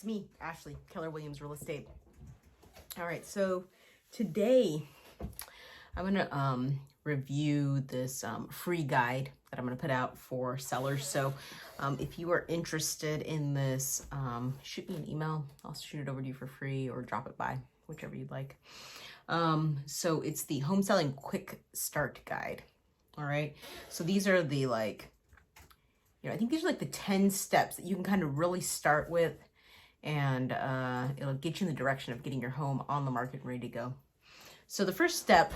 me, Ashley, Keller Williams Real Estate. All right, so today I'm gonna review this free guide that I'm gonna put out for sellers. So if you are interested in this, shoot me an email. I'll shoot it over to you for free or drop it by, whichever you'd like. So it's the home selling quick start guide. All right, so these are the I think these are like the 10 steps that you can kind of really start with, and it'll get you in the direction of getting your home on the market and ready to go. So the first step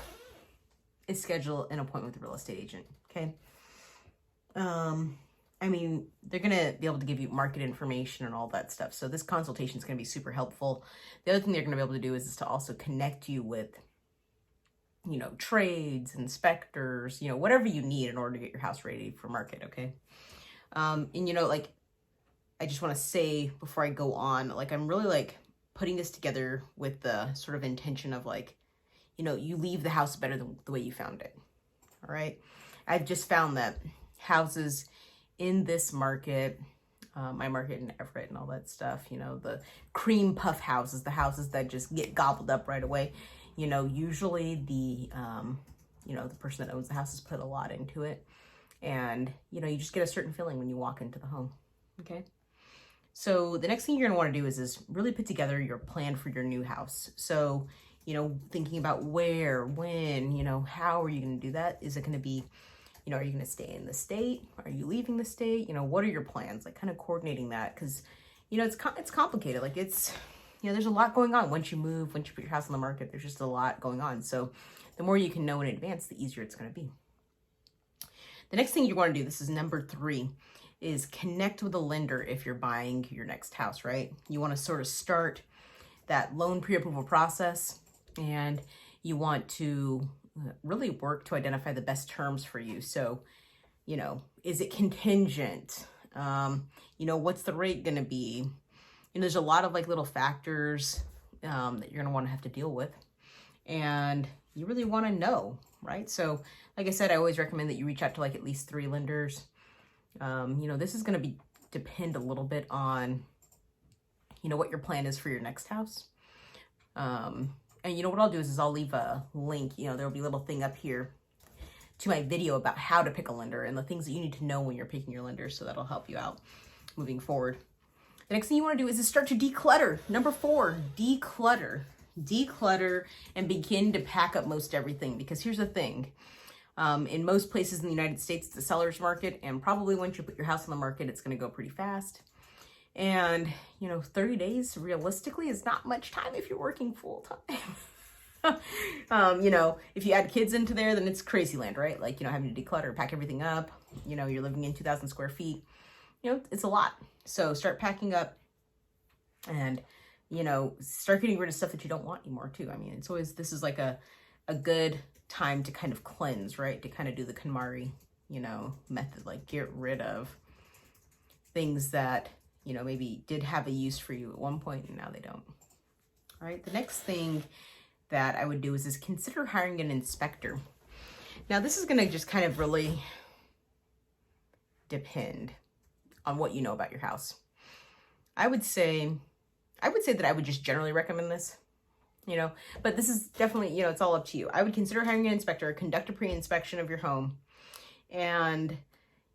is schedule an appointment with a real estate agent, okay? I mean, they're gonna be able to give you market information and all that stuff. So this consultation is gonna be super helpful. The other thing they're gonna be able to do is to also connect you with, trades, inspectors, whatever you need in order to get your house ready for market, okay? I just want to say before I go on, I'm really putting this together with the sort of intention of you leave the house better than the way you found it. All right. I've just found that houses in this market, my market in Everett and all that stuff, the cream puff houses, the houses that just get gobbled up right away, usually the person that owns the house has put a lot into it. And, you just get a certain feeling when you walk into the home. Okay. So the next thing you're going to want to do is really put together your plan for your new house. So, thinking about where, when, how are you going to do that? Is it going to be, are you going to stay in the state? Are you leaving the state? What are your plans? Kind of coordinating that. Cause it's complicated. There's a lot going on once you move, once you put your house on the market, there's just a lot going on. So the more you can know in advance, the easier it's going to be. The next thing you want to do, this is number 3, is connect with a lender if you're buying your next house, right? You want to sort of start that loan pre-approval process, and you want to really work to identify the best terms for you. So, is it contingent? What's the rate going to be? There's a lot of little factors that you're going to want to have to deal with, and you really want to know, right? So like I said, I always recommend that you reach out to at least 3 lenders. This is going to depend a little bit on, what your plan is for your next house. And what I'll do is I'll leave a link, there'll be a little thing up here to my video about how to pick a lender and the things that you need to know when you're picking your lender. So that'll help you out moving forward. The next thing you want to do is start to declutter. Number 4, declutter. Declutter and begin to pack up most everything, because here's the thing. In most places in the United States, it's a seller's market, and probably once you put your house on the market, it's going to go pretty fast. And, 30 days realistically is not much time if you're working full time. If you add kids into there, then it's crazy land, right? Having to declutter, pack everything up, you're living in 2,000 square feet, it's a lot. So start packing up and, start getting rid of stuff that you don't want anymore too. I mean, it's always, this is a good time to kind of cleanse, right? To kind of do the KonMari, method, get rid of things that, maybe did have a use for you at one point and now they don't. All right. The next thing that I would do is consider hiring an inspector. Now this is going to just kind of really depend on what you know about your house. I would say that I would just generally recommend this, but this is definitely, it's all up to you. I would consider hiring an inspector, conduct a pre-inspection of your home, and,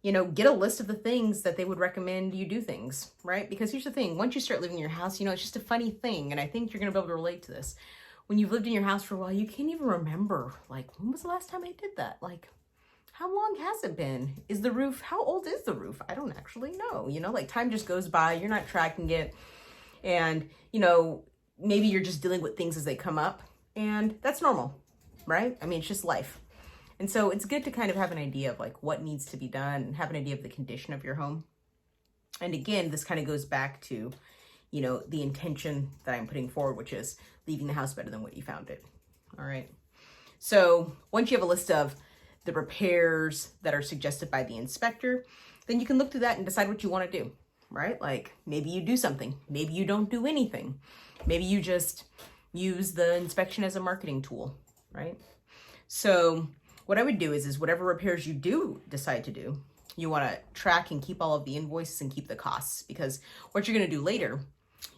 get a list of the things that they would recommend you do things, right? Because here's the thing, once you start living in your house, it's just a funny thing. And I think you're going to be able to relate to this. When you've lived in your house for a while, you can't even remember, when was the last time I did that? How long has it been? Is the roof, how old is the roof? I don't actually know, time just goes by, you're not tracking it. And, maybe you're just dealing with things as they come up, and that's normal, right? I mean, it's just life. And so it's good to kind of have an idea of what needs to be done and have an idea of the condition of your home. And again, this kind of goes back to, the intention that I'm putting forward, which is leaving the house better than what you found it. All right. So once you have a list of the repairs that are suggested by the inspector, then you can look through that and decide what you want to do, right? Maybe you do something, maybe you don't do anything. Maybe you just use the inspection as a marketing tool, right? So what I would do is whatever repairs you do decide to do, you want to track and keep all of the invoices and keep the costs, because what you're going to do later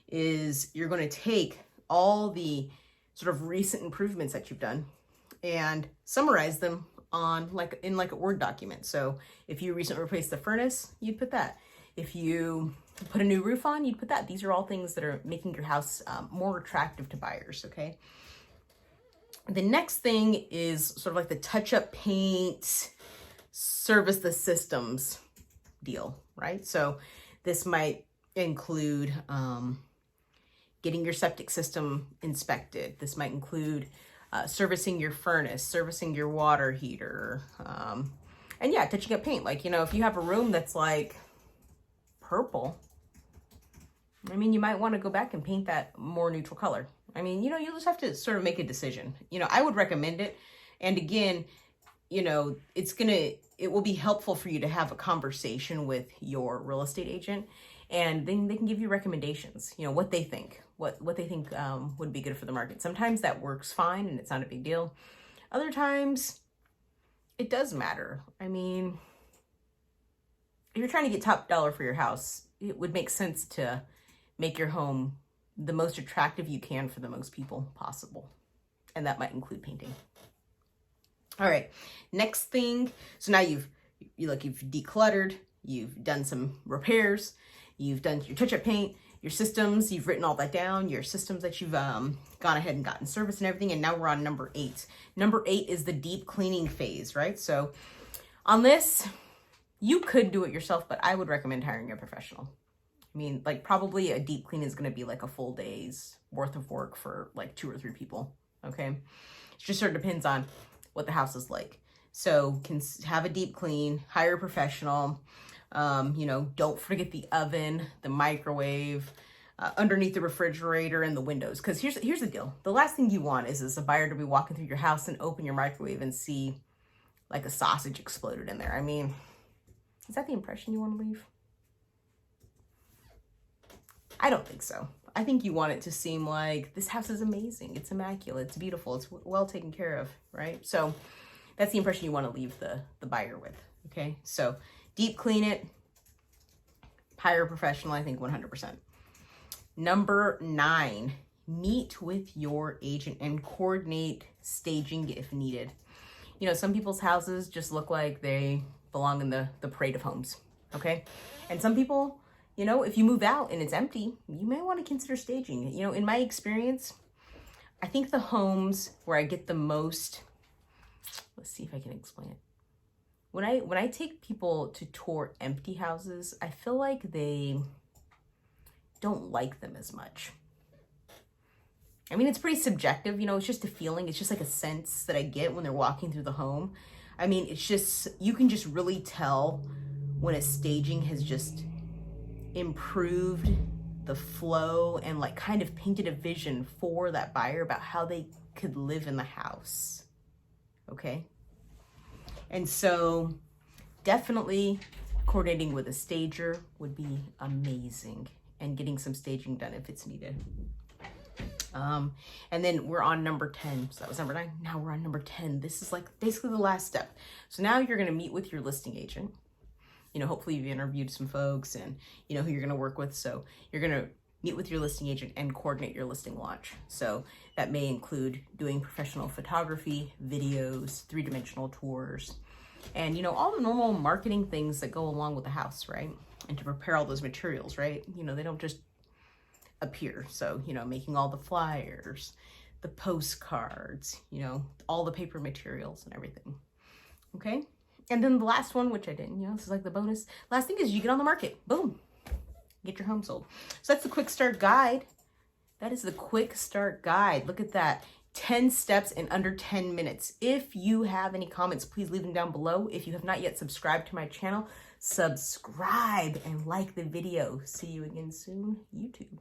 is you're going to take all the sort of recent improvements that you've done and summarize them on in a Word document. So if you recently replaced the furnace, you'd put that. If you put a new roof on, you'd put that. These are all things that are making your house more attractive to buyers, okay? The next thing is sort of like the touch-up paint, service the systems deal, right? So this might include getting your septic system inspected. This might include servicing your furnace, servicing your water heater, and yeah, touching up paint. Like, you know, if you have a room that's like purple, I mean, you might want to go back and paint that more neutral color. I mean, you know, you'll just have to sort of make a decision. You know, I would recommend it. And again, you know, it will be helpful for you to have a conversation with your real estate agent, and then they can give you recommendations, you know, what they think, what they think would be good for the market. Sometimes that works fine and it's not a big deal. Other times it does matter. I mean, if you're trying to get top dollar for your house, it would make sense to make your home the most attractive you can for the most people possible. And that might include painting. All right, next thing. So now you've decluttered, you've done some repairs, you've done your touch-up paint, your systems, you've written all that down, your systems that you've gone ahead and gotten service and everything. And now we're on number 8. Number 8 is the deep cleaning phase, right? So on this, you could do it yourself, but I would recommend hiring a professional. I mean, like, probably a deep clean is going to be like a full day's worth of work for like 2 or 3 people. Okay. It just sort of depends on what the house is like. So can have a deep clean, hire a professional. You know, don't forget the oven, the microwave, underneath the refrigerator and the windows. Because here's the deal. The last thing you want is a buyer to be walking through your house and open your microwave and see like a sausage exploded in there. I mean, is that the impression you want to leave? I don't think so. I think you want it to seem like this house is amazing. It's immaculate. It's beautiful. It's well taken care of, right? So that's the impression you want to leave the buyer with, okay? So deep clean it, hire a professional, I think 100%. Number 9, meet with your agent and coordinate staging if needed. You know, some people's houses just look like they belong in the parade of homes, okay? And some people, you know, if you move out and it's empty, you may want to consider staging. You know, in my experience, I think the homes where I get the most, let's see if I can explain it. When I take people to tour empty houses, I feel like they don't like them as much. I mean, it's pretty subjective, you know, it's just a feeling. It's just like a sense that I get when they're walking through the home. I mean, it's just, you can just really tell when a staging has just improved the flow and like kind of painted a vision for that buyer about how they could live in the house. Okay. And so definitely coordinating with a stager would be amazing, and getting some staging done if it's needed. And then we're on number 10. So that was number 9. Now we're on number 10. This is like basically the last step. So now you're going to meet with your listing agent. You know, hopefully you've interviewed some folks and you know who you're going to work with. So you're going to meet with your listing agent and coordinate your listing launch. So that may include doing professional photography, videos, 3-dimensional tours, and, you know, all the normal marketing things that go along with the house, right? And to prepare all those materials, right? You know, they don't just appear. So, you know, making all the flyers, the postcards, you know, all the paper materials and everything. Okay. And then the last one, which I didn't, you know, this is like the bonus. Last thing is you get on the market. Boom. Get your home sold. So that's the quick start guide. That is the quick start guide. Look at that. 10 steps in under 10 minutes. If you have any comments, please leave them down below. If you have not yet subscribed to my channel, subscribe and like the video. See you again soon, YouTube.